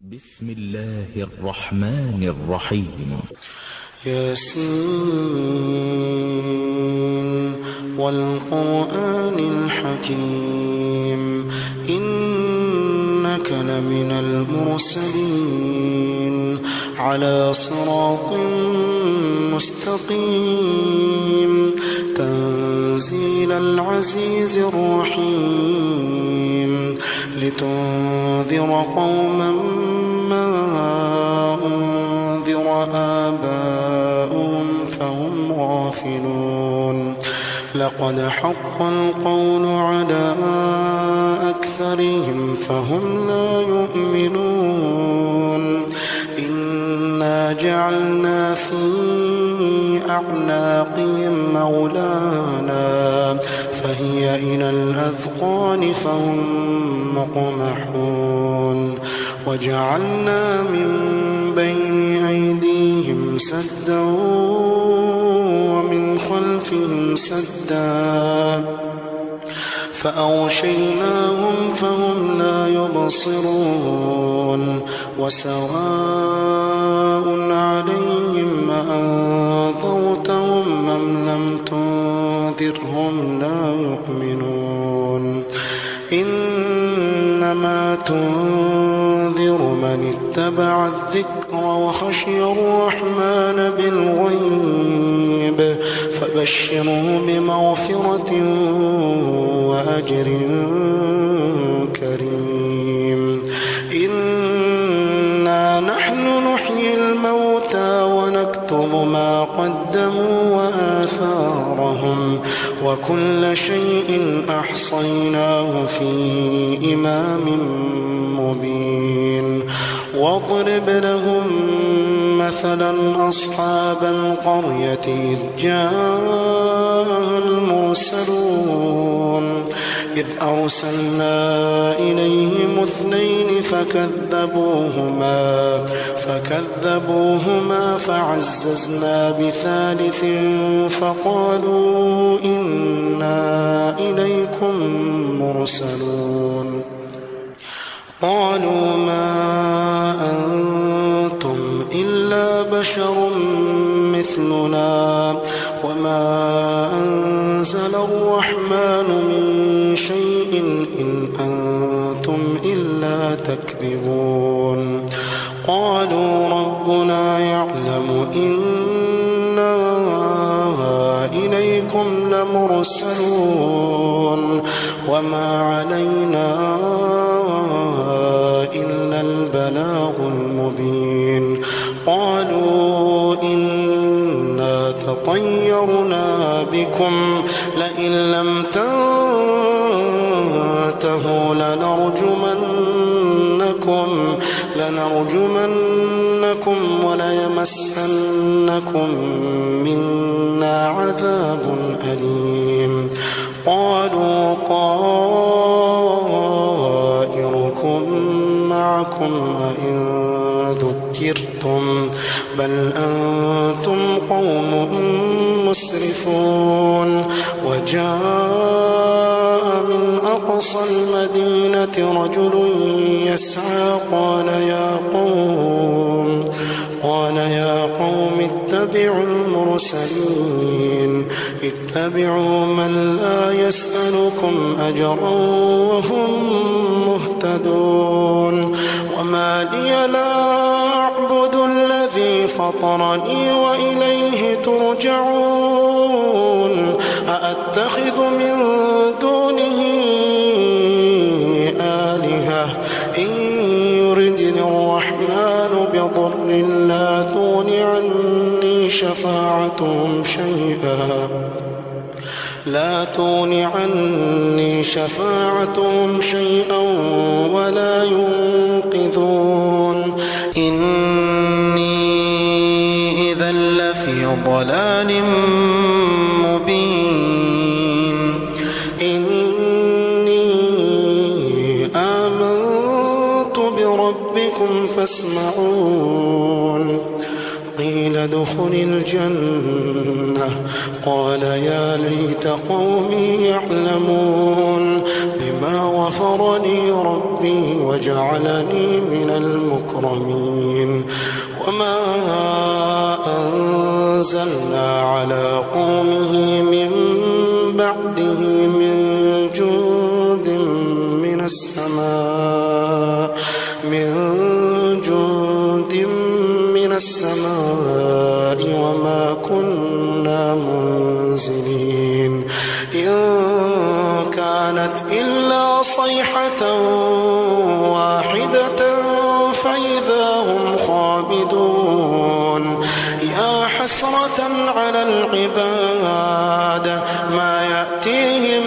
بسم الله الرحمن الرحيم. ياسين والقرآن الحكيم إنك لمن المرسلين على صراط مستقيم تنزيل العزيز الرحيم لتنذر قوما ما أنذر آباؤهم فهم غافلون لقد حق القول على أكثرهم فهم لا يؤمنون إنا جعلنا في أعناقهم مغلالا فهي إلى الأذقان فهم مقمحون وجعلنا من بين أيديهم سدا ومن خلفهم سدا فأغشيناهم فهم لا يبصرون وسواء عليهم أأنذرتهم أم لم تنذرهم لا يؤمنون إنما تنذر من اتبع الذكر وخشي الرحمن بالغيب فبشره بمغفرة وأجر كريم إنا نحن نحيي الموتى ونكتب ما قدموا وآثارهم وكل شيء أحصيناه في إمام مبين واضرب لهم مثلا أصحاب القرية إذ جاء المرسلون إذ أرسلنا إليهم اثنين فكذبوهما فعززنا بثالث فقالوا إنا إليكم مرسلون قالوا ما أنتم إلا بشر مثلنا وما أنزل الرحمن من شيء إن أنتم إلا تكذبون قالوا ربنا يعلم إنا إليكم لمرسلون وما علينا إلا البلاغ المبين قالوا إنا تطيرنا بكم لئن لم تنتهوا لنرجمنكم وليمسنكم منا عذاب أليم قالوا طائركم معكم أئن ذكرتم بل أنتم قوم مسرفون وجاء من أقصى المدينة رجل يسعى قال يا قوم اتبعوا المرسلين اتبعوا من لا يسألكم أجرا وهم مهتدون وما لي لا أعبد الذي فطرني وإليه ترجعون أأتخذ من دونه آلهة إن يردني الرحمن بضر لا تغن عني شفاعتهم شيئا ولا ينقذون إني إذا لفي ضلال مبين إني آمنت بربكم فاسمعون قيل ادخل الجنة قال يا ليت قومي يعلمون بما غفر لي ربي وجعلني من المكرمين وما أنزلنا على قومه من بعده من جند من السماء وما كنا منزلين إن كانت إلا صيحة واحدة فإذا هم خامدون يا حسرة على العباد ما يأتيهم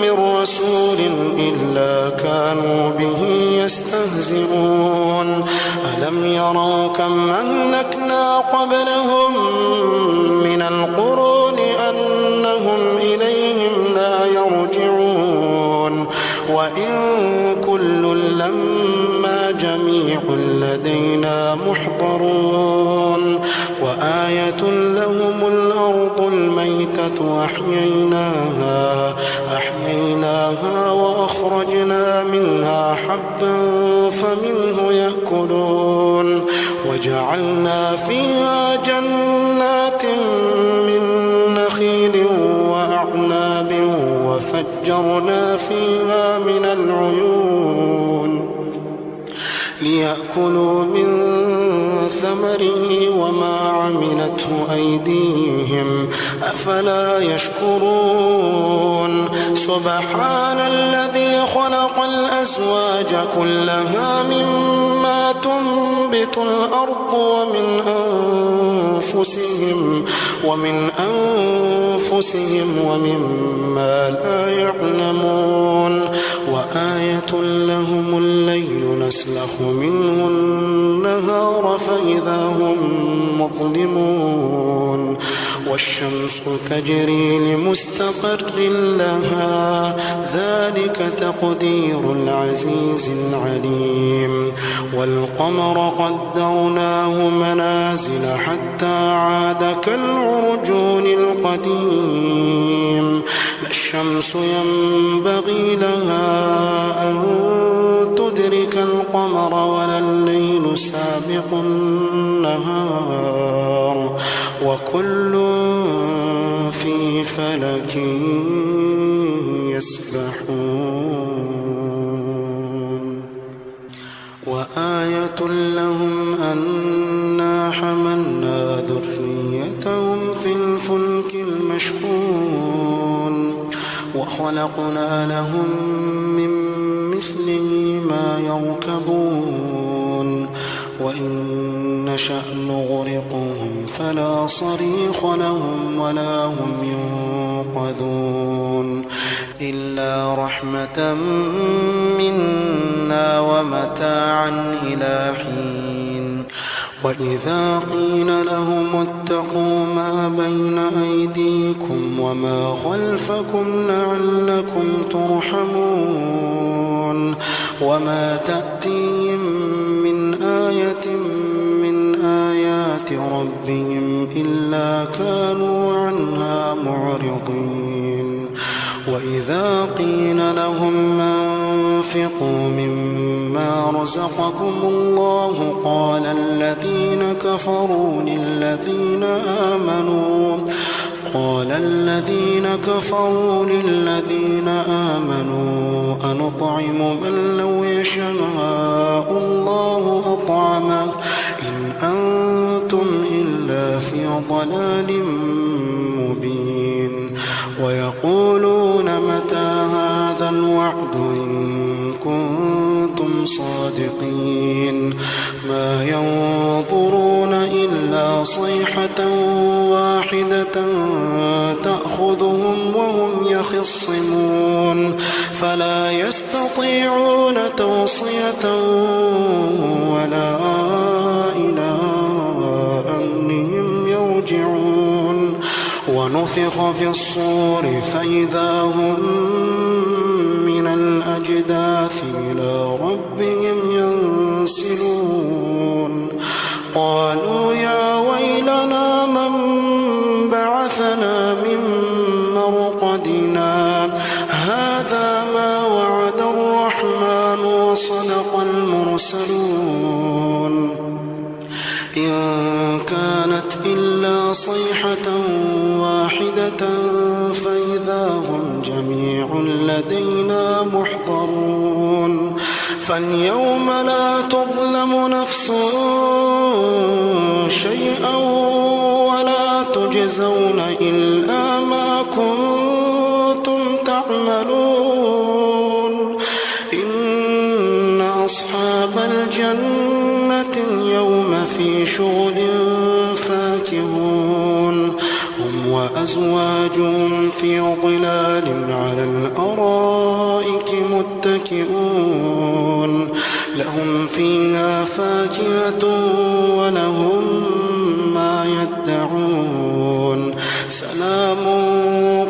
من رسول إلا كانوا به يستهزئون ألم يروا كم أهلكنا قبلهم من القرون أنهم إليهم لا يرجعون وإن كل لما جميع لدينا محضرون وآية لهم الأرض الميتة أحييناها وأخرجنا منها حبا فمنه يأكلون وجعلنا فيها جنات من نخيل وأعناب وفجرنا فيها من العيون ليأكلوا من ثمره وما عملته أيديهم أفلا يشكرون سبحان الذي خلق الأزواج كلها مما تنبت الأرض ومن أنفسهم ومما لا يعلمون وآية لهم الليل نسلخ منه النهار فإذا هم مظلمون والشمس تجري لمستقر لها ذلك تقدير العزيز العليم والقمر قدرناه منازل حتى عاد كالعرجون القديم لا الشمس ينبغي لها أن تدرك القمر ولا الليل سابق النهار وكل في فلك يسبحون وآية لهم أنا حملنا ذريتهم في الفلك المشحون وخلقنا لهم من مثله ما يركبون وإن نشأ نغرقهم فلا صريخ لهم ولا هم ينقذون إلا رحمة منا ومتاعا إلى حين وإذا قيل لهم اتقوا ما بين أيديكم وما خلفكم لعلكم ترحمون وما تأتيهم من آية من آيات ربهم إلا كانوا عنها معرضين وإذا قيل لهم أنفقوا مما رزقكم الله قال الذين كفروا للذين آمنوا أنطعم من لو يشاء الله أطعمه إن أنتم إلا في ضلال مبين ويقولون متى هذا الوعد إن كنتم صادقين ما ينظرون إلا صيحة واحدة تأخذهم وهم يخصمون فلا يستطيعون توصية ولا إلى أهلهم يرجعون ونفخ في الصور فإذا هم من الأجداث إلى ربهم ينسلون قالوا يا ويلنا صيحة واحدة فإذا هم جميع لدينا محضرون فاليوم لا تظلم نفس شيئا ولا تجزون إلا ما كنتم تعملون إن أصحاب الجنة اليوم في شغل فاكهون هم وأزواجهم في ظلال على الأرائك متكئون لهم فيها فاكهة ولهم ما يدعون سلام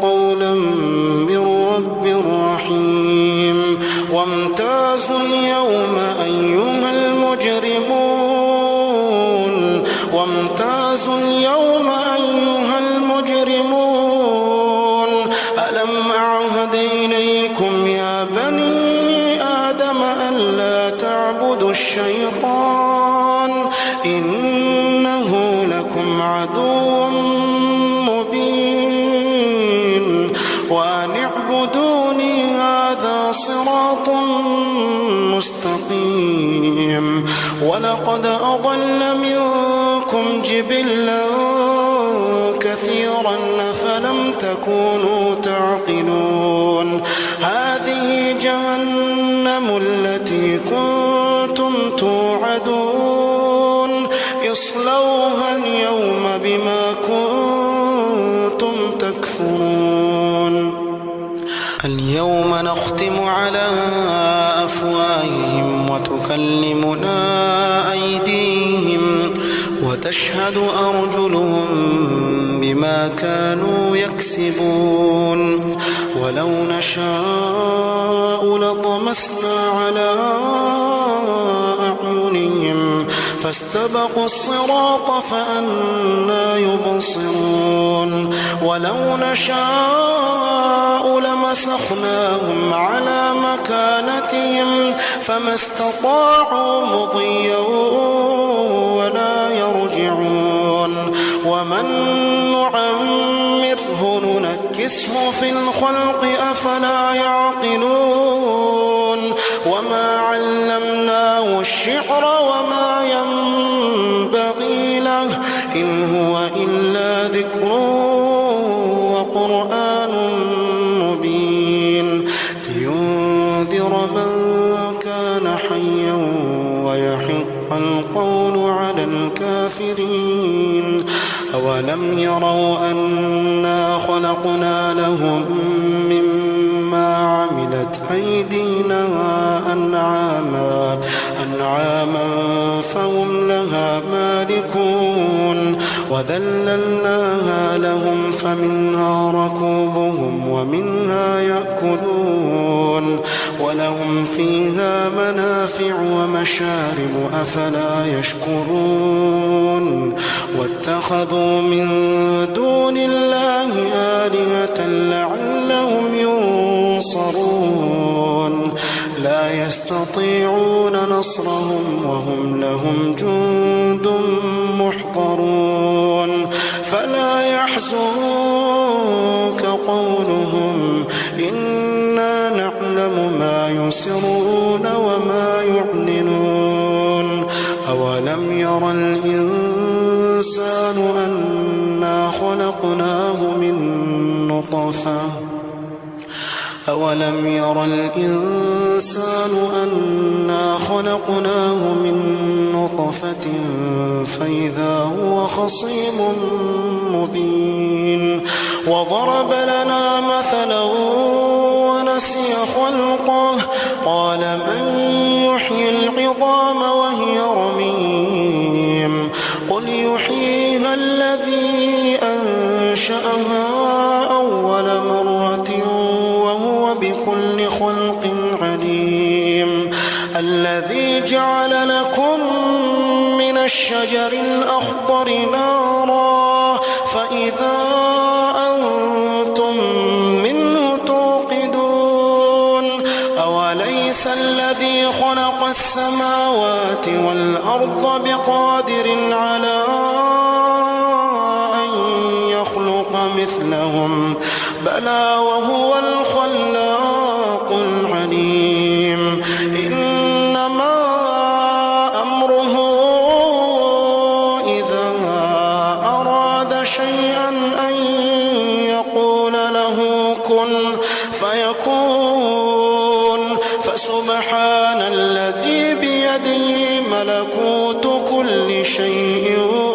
قولا من رب رحيم وامتازوا اليوم أيها المجرمون وامتازوا اليوم أيها المجرمون ألم أعهد إليكم يا بني آدم ألا تعبدوا الشيطان إنه لكم عدو مبين وأن اعبدوني هذا صراط مستقيم ولقد أضل منكم جبلا كثيرا أفلم تكونوا تعقلون هذه جهنم التي كنتم توعدون اصلوها اليوم بما كنتم تكفرون اليوم نختم على أفواههم وتكلمنا أيديهم وتشهد أرجلهم بما كانوا يكسبون ولو نشاء لطمسنا على أعينهم فاستبقوا الصراط فأنى يبصرون ولو نشاء لمسخناهم على مكانتهم فما استطاعوا مضيا ولا يرجعون ومن نعمره ننكسه في الخلق أفلا يعقلون وما علمناه الشعر وما ينبغي له إن هو إلا ذكر وقرآن مبين لينذر من كان حيا ويحق القول على الكافرين أولم يروا أنا خلقنا لهم مما عملت أيدينا أنعاما فهم لها مالكون وذللناها لهم فمنها ركوبهم ومنها يأكلون ولهم فيها منافع ومشارب أفلا يشكرون واتخذوا من دون الله آلهة لعلهم ينصرون لا يستطيعون نصرهم وهم لهم جند محضرون فلا يحزنك قولهم إنا نعلم ما يسرون وما يعلنون أولم ير الإنسان أنا خلقناه من نطفة أولم ير الإنسان أنا خلقناه من نطفة فإذا هو خصيم مبين وضرب لنا مثلا ونسي خلقه قال من يحيي العظام وهي رميم قل يحييها الذي أنشأها أول مرة وهو بكل خلق عليم الذي جعل لكم من الشجر الأخضر نارا فإذا أنتم منه توقدون أوليس الذي خلق السماوات والأرض بقادر على أن ألا وهو الخلاق العليم إنما أمره إذا أراد شيئا أن يقول له كن فيكون فسبحان الذي بيده ملكوت كل شيء